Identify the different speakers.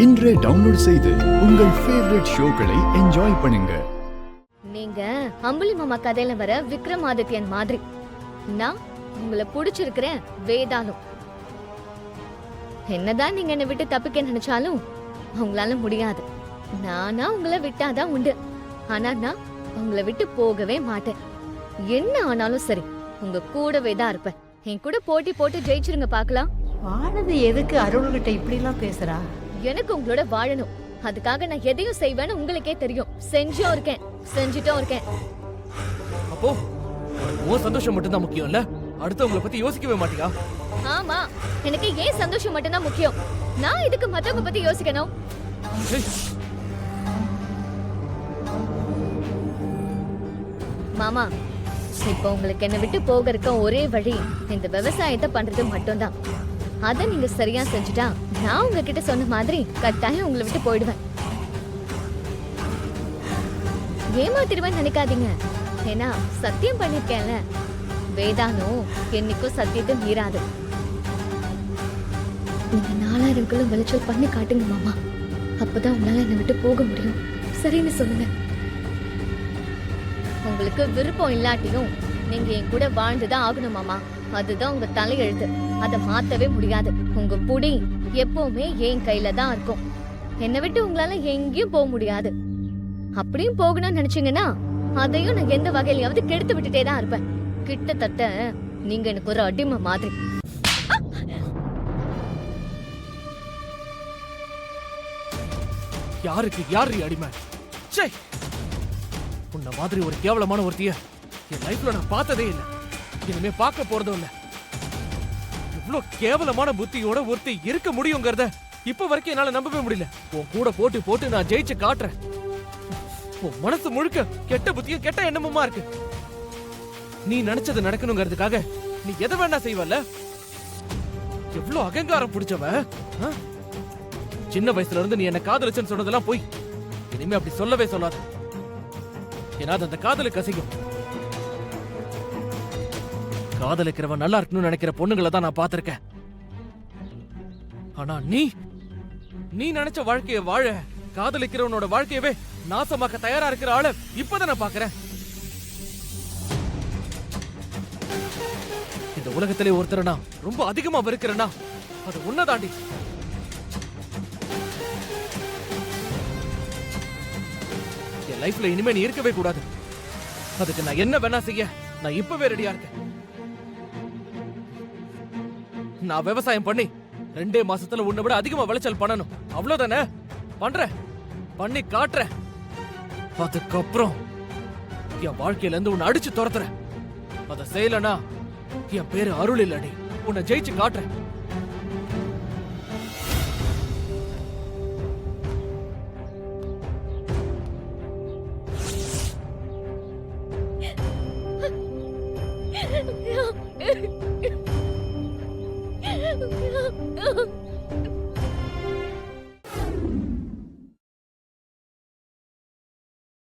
Speaker 1: இன்றே டவுன்லோட் செய்து உங்கள் ஃபேவரட் ஷோக்களை என்ஜாய் பண்ணுங்க.
Speaker 2: நீங்க அம்புலி மாமா கதையில வர விக்ரமாதித்யன் மாதிரி. நான் உங்களை பிடிச்சிருக்கிறேன் வேதாளம். என்னதான் நீங்க என்னை விட்டு தப்பிக்க நினைச்சாலும் உங்களால முடியாது. நானா உங்களை விட்டாதான் உண்டு. ஆனா நான் உங்களை விட்டு போகவே மாட்டேன். என்ன ஆனாலும் சரி உங்க கூடவே தான் இருப்பேன். என் கூட போட்டி போட்டு ஜெயிச்சிருங்க பாக்கலாம்.
Speaker 3: வாழது எதுக்கு அருள்கிட்ட இப்படி எல்லாம் பேசுறா?
Speaker 2: எனக்கு உங்களோட வாழணும். அதுக்காக நான் எதையும் செய்வேன்னு உங்களுக்கே தெரியும். செஞ்சும் இருக்கேன், செஞ்சுட்டும் இருக்கேன்.
Speaker 4: அப்போ உன் சந்தோஷம் மட்டும் தான் முக்கியம் இல்ல? அடுத்தவங்கள பத்தி யோசிக்கவே மாட்டியா?
Speaker 2: ஆமா, எனக்கு ஏன் சந்தோஷம் மட்டும் தான் முக்கியம். நான் இதுக்கு மத்தவங்க பத்தி யோசிக்கணும்? மாமா, இப்போ உங்களுக்கு என்ன விட்டு போகிறதுக்கு ஒரே வழி இந்த விவசாயத்தை பண்றது மட்டும்தான். அத நீங்க சரியா செஞ்சுட்டா நான் உங்ககிட்ட சொன்ன மாதிரி கட்டாயம் உங்களை விட்டு போயிடுவேன். ஏமாத்திடுவேன் நினைக்காதீங்க. ஏன்னா சத்தியம் பண்ணிருக்கேன்ல, வேதானும் என்னைக்கும் சத்தியத்தை மீறாது. நீங்க 4000 கிலோ விளைச்சல் பண்ணி காட்டுங்க மாமா. அப்பதான் உங்களால என்னை விட்டு போக முடியும். சரின்னு சொல்லுங்க. உங்களுக்கு விருப்பம் இல்லாட்டியும் நீங்க என் கூட வாழ்ந்துதான் ஆகணும் மாமா. அதுதான் உங்க தலையெழுத்து. அதை மாத்தவே முடியாது. உங்க புடி எப்பவுமே என் கையில தான் இருக்கும். என்னை விட்டு உங்களால எங்கேயும் போக முடியாது. அப்படியும் போகணும்னு நினைச்சீங்கன்னா அதையும் நான் எந்த வகையிலாவது கெடுத்து விட்டுட்டே தான் இருப்பேன். கிட்டத்தட்ட நீங்க எனக்கு ஒரு அடிமை மாதிரி.
Speaker 4: யாருக்கு யாரு அடிமை? உன்ன மாதிரி ஒரு கேவலமான ஒருத்திய என் லைஃப்ல நான் பார்த்ததே இல்லை. இனிமே பார்க்க போறதும் இல்ல. இவ்வளவு கேவலமான புத்தியோட ஒருத்தி இருக்க முடியுங்கிறத இப்ப வரைக்கும் என்னால நம்பவே முடியல. உன் கூட போட்டு போட்டு நான் ஜெயிச்சு காட்டுறேன். உன் மனசு முழுக்க கெட்ட புத்தியும் கெட்ட எண்ணமுமா இருக்கு. நீ நினைச்சது நடக்கணுங்கிறதுக்காக நீ எதை வேணா செய்வல்ல? எவ்வளவு அகங்காரம் பிடிச்சவ. சின்ன வயசுல இருந்து நீ என்ன காதலிச்சன்னு சொன்னதெல்லாம் போய். இனிமே அப்படி சொல்லவே சொல்லாத. ஏன்னா அந்த காதலை கசிக்கும். காதலிக்கிறவன் நல்லா இருக்கணும்னு நினைக்கிற பொண்ணுங்களை தான் நான் பார்த்திருக்கேன். ஆனா நீ நினைச்ச வாழ்க்கைய வாழ காதலிக்கிறவனோட வாழ்க்கையவே நாசமாக்க தயாரா இருக்கிற ஆள இப்பதான் நான் பாக்குறேன். இந்த உலகத்திலே ஒருத்தர் நான் ரொம்ப அதிகமா வெறுக்கிறேன்னா அது உன்னதாண்டி. என் லைஃப்ல இனிமே நீ இருக்கவே கூடாது. அதுக்கு நான் என்ன வேணா செய்ய நான் இப்பவே ரெடியா இருக்கேன். நான் விவசாயம் பண்ணி 2 மாசத்துல உன்னை விட அதிகமா விளைச்சல் பண்ணணும். அவ்வளவுதானே? பண்றேன், பண்ணி காட்டுறேன். அதுக்கப்புறம் என் வாழ்க்கையில இருந்து உன்னை அடிச்சு துரத்துறேன். அத செய்யலனா என் பேரு அருள் இல்லடி. உன்னை ஜெயிச்சு காட்டுறேன்.
Speaker 2: Yeah.